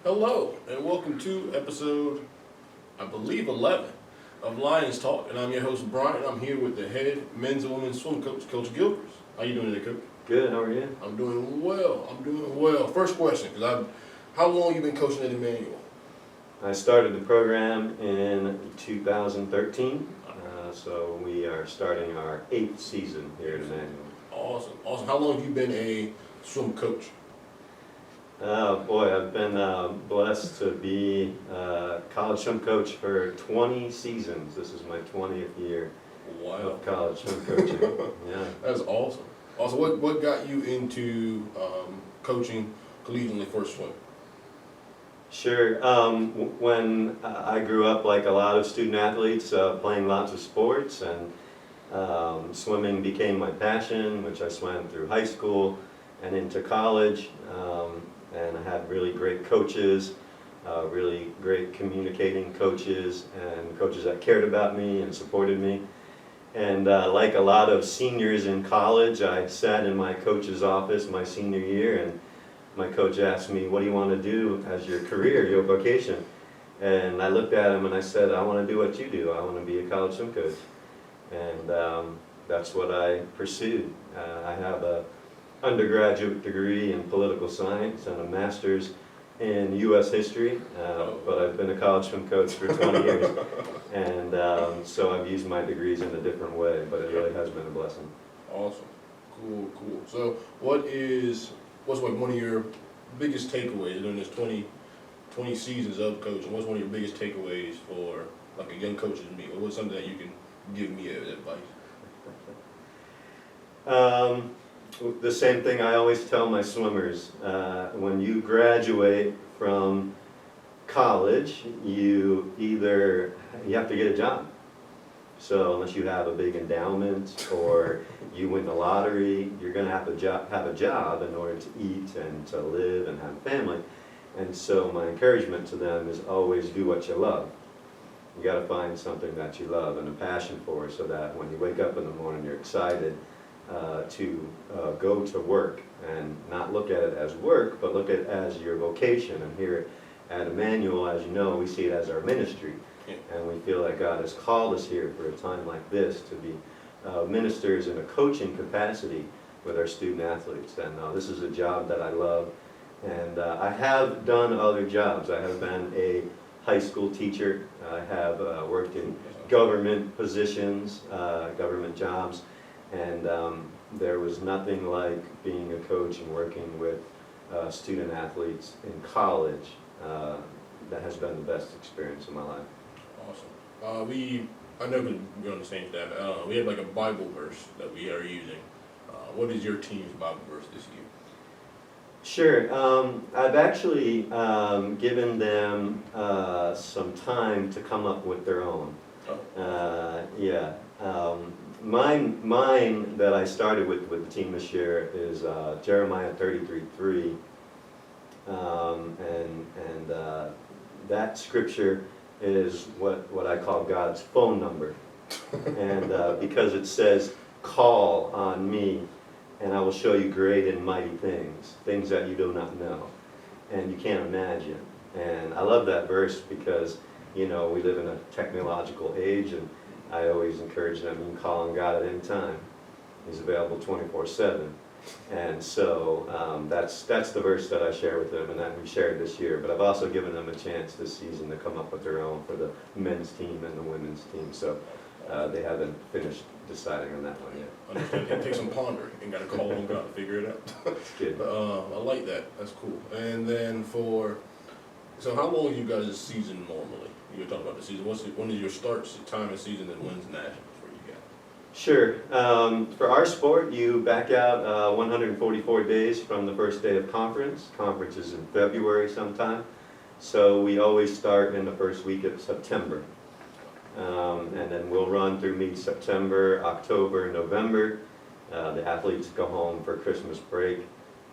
Hello, and welcome to episode, I believe, 11 of Lions Talk. And I'm your host, Brian. I'm here with the head men's and women's swim coach, Coach Gilchrest. How you doing today, Coach? Good, how are you? I'm doing well. First question, how long you been coaching at Emmanuel? I started the program in 2013, so we are starting our 8th season here at Emmanuel. Awesome. How long have you been a swim coach? Boy, I've been blessed to be a college swim coach for 20 seasons. This is my 20th year of college swim coaching. Yeah. That's awesome. Also, what got you into coaching collegiately for swim? Sure. When I grew up, like a lot of student athletes, playing lots of sports, and swimming became my passion, which I swam through high school and into college. And I had really great coaches, really great communicating coaches, and coaches that cared about me and supported me. And like a lot of seniors in college, I sat in my coach's office my senior year, and my coach asked me, "What do you want to do as your career, your vocation?" And I looked at him and I said, "I want to do what you do. I want to be a college swim coach." And that's what I pursued. I have a undergraduate degree in political science and a master's in U.S. history, but I've been a college swim coach for 20 years, and so I've used my degrees in a different way, but it really has been a blessing. Awesome. Cool. So what's like one of your biggest takeaways during this 20 seasons of coaching? What's one of your biggest takeaways for like a young coach as me? What's something that you can give me as advice? The same thing I always tell my swimmers. When you graduate from college, you have to get a job. So unless you have a big endowment or you win the lottery, you're going to have a job in order to eat and to live and have a family. And so my encouragement to them is always do what you love. You got to find something that you love and a passion for, so that when you wake up in the morning, you're excited to go to work and not look at it as work, but look at it as your vocation. And here at Emmanuel, as you know, we see it as our ministry. And we feel that God has called us here for a time like this to be ministers in a coaching capacity with our student athletes. And this is a job that I love. And I have done other jobs. I have been a high school teacher. I have worked in government positions, government jobs. And there was nothing like being a coach and working with student athletes in college. That has been the best experience of my life. Awesome. I know we're on the same staff. We have like a Bible verse that we are using. What is your team's Bible verse this year? Sure. I've actually given them some time to come up with their own. Yeah. Mine that I started with the team this year is Jeremiah 33:3, and that scripture is what I call God's phone number, and because it says, "Call on me, and I will show you great and mighty things that you do not know, and you can't imagine." And I love that verse because, you know, we live in a technological age, and I always encourage them, you can call on God at any time. He's available 24/7. And so that's the verse that I share with them and that we shared this year. But I've also given them a chance this season to come up with their own for the men's team and the women's team. So they haven't finished deciding on that one yet. Understand. It takes some pondering and got to call on God to figure it out. It's good. I like that. That's cool. And then so how long you guys' season normally? You're talking about the season. When is your start time of season and when's nationals for you guys? Sure. For our sport, you back out 144 days from the first day of conference. Conference is in February sometime. So we always start in the first week of September. And then we'll run through mid-September, October, November. The athletes go home for Christmas break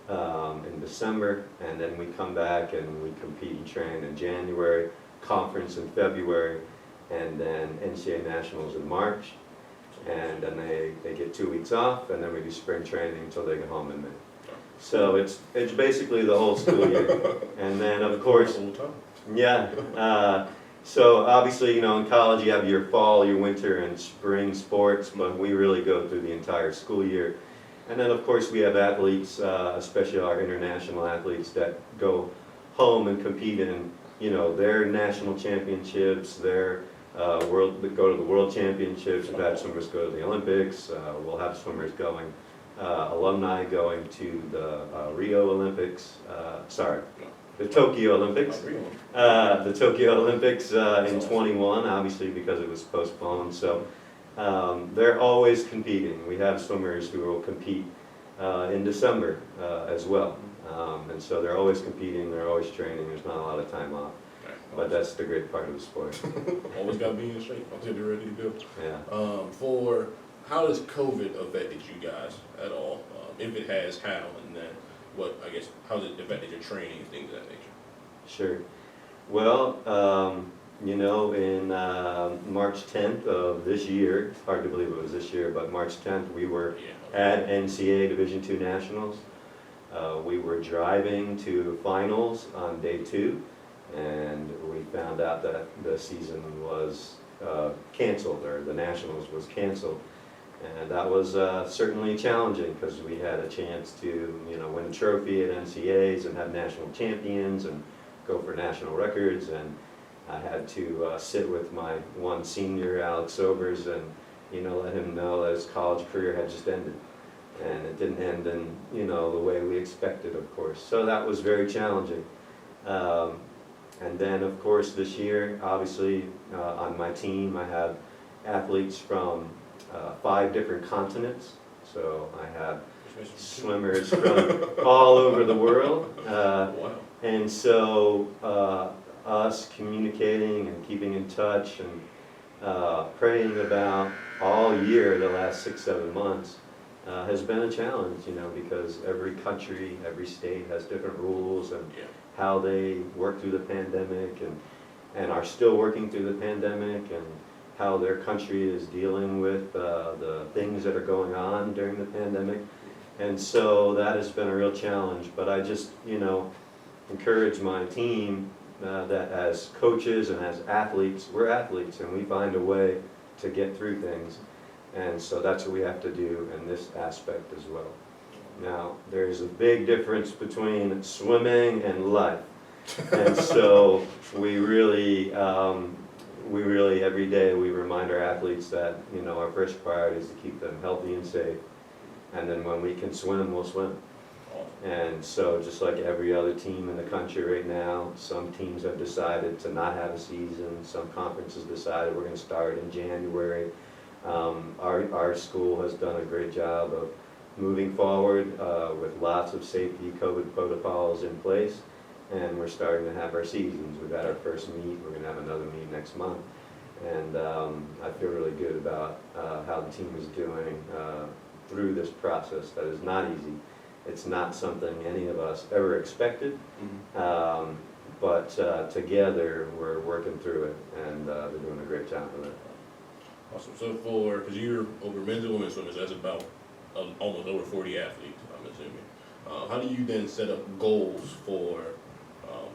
in December. And then we come back and we compete and train in January. Conference in February, and then NCAA Nationals in March, and then they get 2 weeks off, and then we do spring training until they get home in May. So it's basically the whole school year. And then, of course, Full time. yeah. So obviously, you know, in college you have your fall, your winter, and spring sports, but we really go through the entire school year. And then, of course, we have athletes, especially our international athletes, that go home and compete in, you know, their national championships, their go to the world championships. We've had swimmers go to the Olympics. We'll have swimmers going, alumni going to the Rio Olympics. The Tokyo Olympics. The Tokyo Olympics in 21, obviously because it was postponed. So they're always competing. We have swimmers who will compete in December as well. And so they're always competing, they're always training, there's not a lot of time off. But that's the great part of the sport. Always got to be in shape until they're ready to go. Yeah. For how has COVID affected you guys at all? If it has, how? And then what, I guess, how has it affected your training and things of that nature? Sure. Well, you know, in March 10th of this year, it's hard to believe it was this year, but March 10th we were at NCAA Division II Nationals. We were driving to finals on day 2, and we found out that the season was canceled, or the Nationals was canceled. And that was certainly challenging because we had a chance to, you know, win a trophy at NCAAs and have national champions and go for national records. And I had to sit with my one senior, Alex Sobers, and, you know, let him know that his college career had just ended. And it didn't end in, you know, the way we expected, of course. So that was very challenging. And then, of course, this year, obviously, on my team, I have athletes from 5 different continents. So I have swimmers from all over the world. Wow. And so us communicating and keeping in touch and praying about all year, the last 6-7 months, has been a challenge, you know, because every country, every state has different rules and how they work through the pandemic and are still working through the pandemic, and how their country is dealing with the things that are going on during the pandemic. And so that has been a real challenge. But I just, you know, encourage my team that as coaches and as athletes, we're athletes and we find a way to get through things. And so that's what we have to do in this aspect as well. Now, there's a big difference between swimming and life. And so we really every day we remind our athletes that, you know, our first priority is to keep them healthy and safe. And then when we can swim, we'll swim. And so just like every other team in the country right now, some teams have decided to not have a season. Some conferences decided we're going to start in January. Our school has done a great job of moving forward with lots of safety COVID protocols in place, and we're starting to have our seasons. We've had our first meet, we're going to have another meet next month, and I feel really good about how the team is doing through this process that is not easy. It's not something any of us ever expected, but together we're working through it, and they're doing a great job of it. Awesome. So because you're over men's and women's swimmers, that's about almost over 40 athletes, I'm assuming. How do you then set up goals for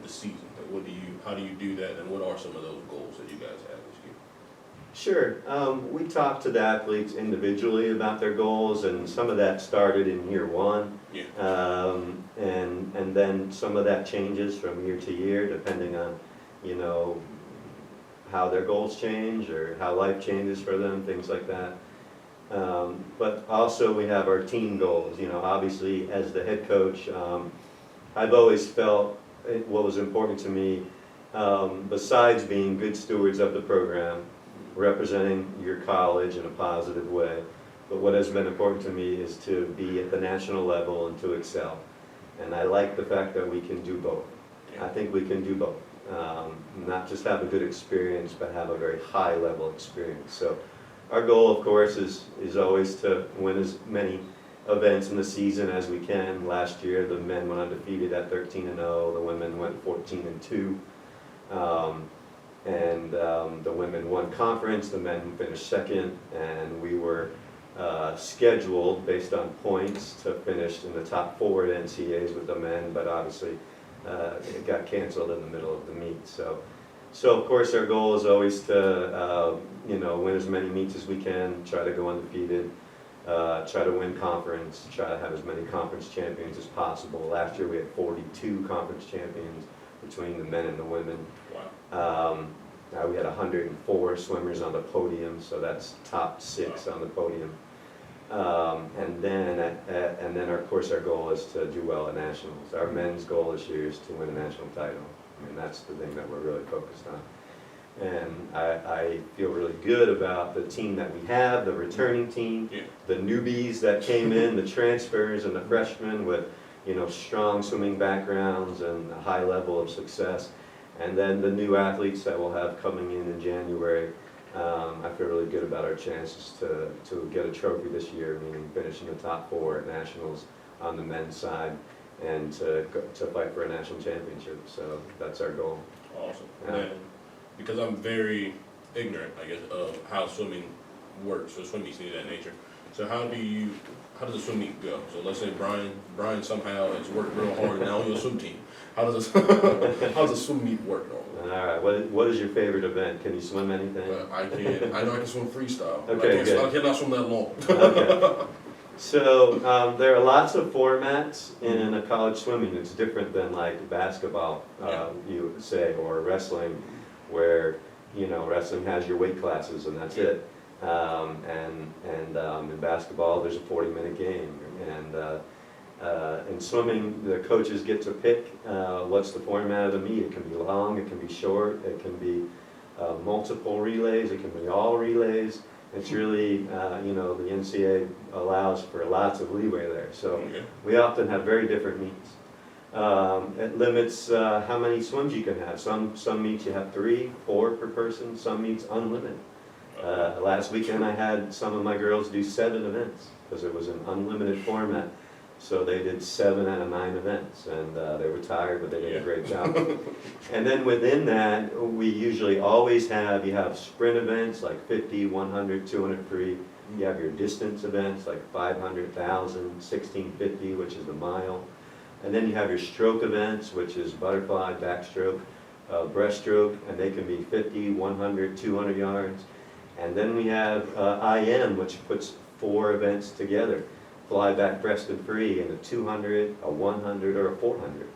the season? Like how do you do that, and what are some of those goals that you guys have this year? Sure. We talk to the athletes individually about their goals, and some of that started in year 1. And then some of that changes from year to year, depending on, you know, how their goals change or how life changes for them, things like that. But also we have our team goals. You know, obviously as the head coach, I've always felt what was important to me, besides being good stewards of the program, representing your college in a positive way, but what has been important to me is to be at the national level and to excel. And I like the fact that we can do both. I think we can do both. Not just have a good experience, but have a very high level experience. So our goal, of course, is always to win as many events in the season as we can. Last year, the men went undefeated at 13-0. The women went 14-2. The women won conference. The men finished second, and we were scheduled based on points to finish in the top 4 at NCAAs with the men, but obviously it got canceled in the middle of the meet. So of course our goal is always to win as many meets as we can, try to go undefeated, try to win conference, try to have as many conference champions as possible. Last year we had 42 conference champions between the men and the women. Wow. We had 104 swimmers on the podium, so that's top 6 on the podium. And then of course our goal is to do well at nationals. Our men's goal this year is to win a national title, and that's the thing that we're really focused on. And I feel really good about the team that we have, the returning team, the newbies that came in, the transfers and the freshmen with strong swimming backgrounds and a high level of success. And then the new athletes that we'll have coming in January. I feel really good about our chances to get a trophy this year, meaning finish in the top 4 at nationals on the men's side, and to fight for a national championship. So that's our goal. Awesome. And because I'm very ignorant, I guess, of how swimming works, or swimming meets of that nature. So how does the swim meet go? So let's say Brian somehow has worked real hard and now on your swim team. How does the swim meet work normally? All right. What is your favorite event? Can you swim anything? I know I can swim freestyle. Okay, good. I cannot swim that long. Okay. So there are lots of formats in a college swimming. It's different than like basketball, you would say, or wrestling, where wrestling has your weight classes and that's it. And in basketball, there's a 40-minute game, and in swimming, the coaches get to pick what's the format of the meet. It can be long, it can be short, it can be multiple relays, it can be all relays. It's really, the NCAA allows for lots of leeway there. So we often have very different meets. It limits how many swims you can have. Some meets you have 3, 4 per person. Some meets unlimited. Last weekend I had some of my girls do 7 events because it was an unlimited format. So they did 7 out of 9 events, and they were tired, but they did a great job. And then within that, we usually always have, you have sprint events like 50, 100, 200 free. You have your distance events like 500, 1,000, 1650, which is the mile. And then you have your stroke events, which is butterfly, backstroke, breaststroke, and they can be 50, 100, 200 yards. And then we have IM, which puts 4 events together. Fly back, breast and free, in a 200, a 100, or a 400.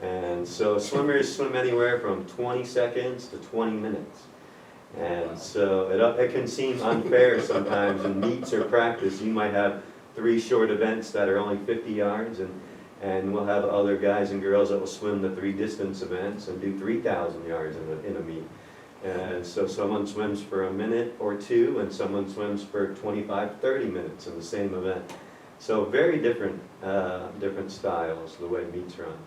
And so swimmers swim anywhere from 20 seconds to 20 minutes. And so it can seem unfair sometimes in meets or practice. You might have 3 short events that are only 50 yards, and we'll have other guys and girls that will swim the 3 distance events and do 3,000 yards in a meet. And so someone swims for a minute or 2, and someone swims for 25, 30 minutes in the same event. So very different styles, the way meets run.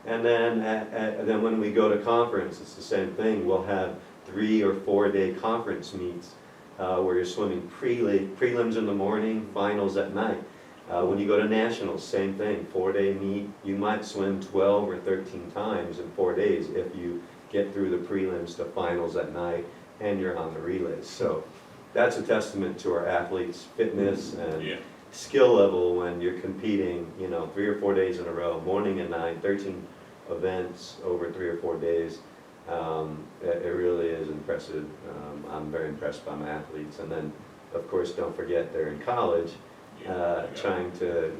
And then when we go to conference, it's the same thing. We'll have 3 or 4 day conference meets where you're swimming prelims in the morning, finals at night. When you go to nationals, same thing, 4-day meet. You might swim 12 or 13 times in 4 days if you get through the prelims to finals at night and you're on the relays. So that's a testament to our athletes' fitness and skill level when you're competing, 3 or 4 days in a row, morning and night, 13 events over 3 or 4 days. It really is impressive. I'm very impressed by my athletes. And then, of course, don't forget they're in college, trying to,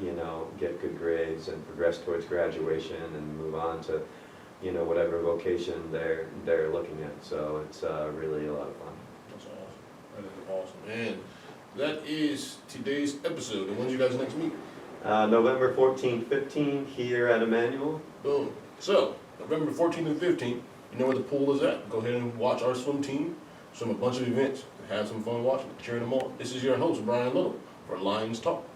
get good grades and progress towards graduation and move on to, whatever vocation they're looking at. So it's really a lot of fun. That's awesome. That is awesome. And that is today's episode. And when's you guys next meet? November 14th, 15th here at Emmanuel. Boom. So, November 14th and 15th, you know where the pool is at. Go ahead and watch our swim team swim a bunch of events. Have some fun watching, cheering them on. This is your host, Brian Little, for Lions Talk.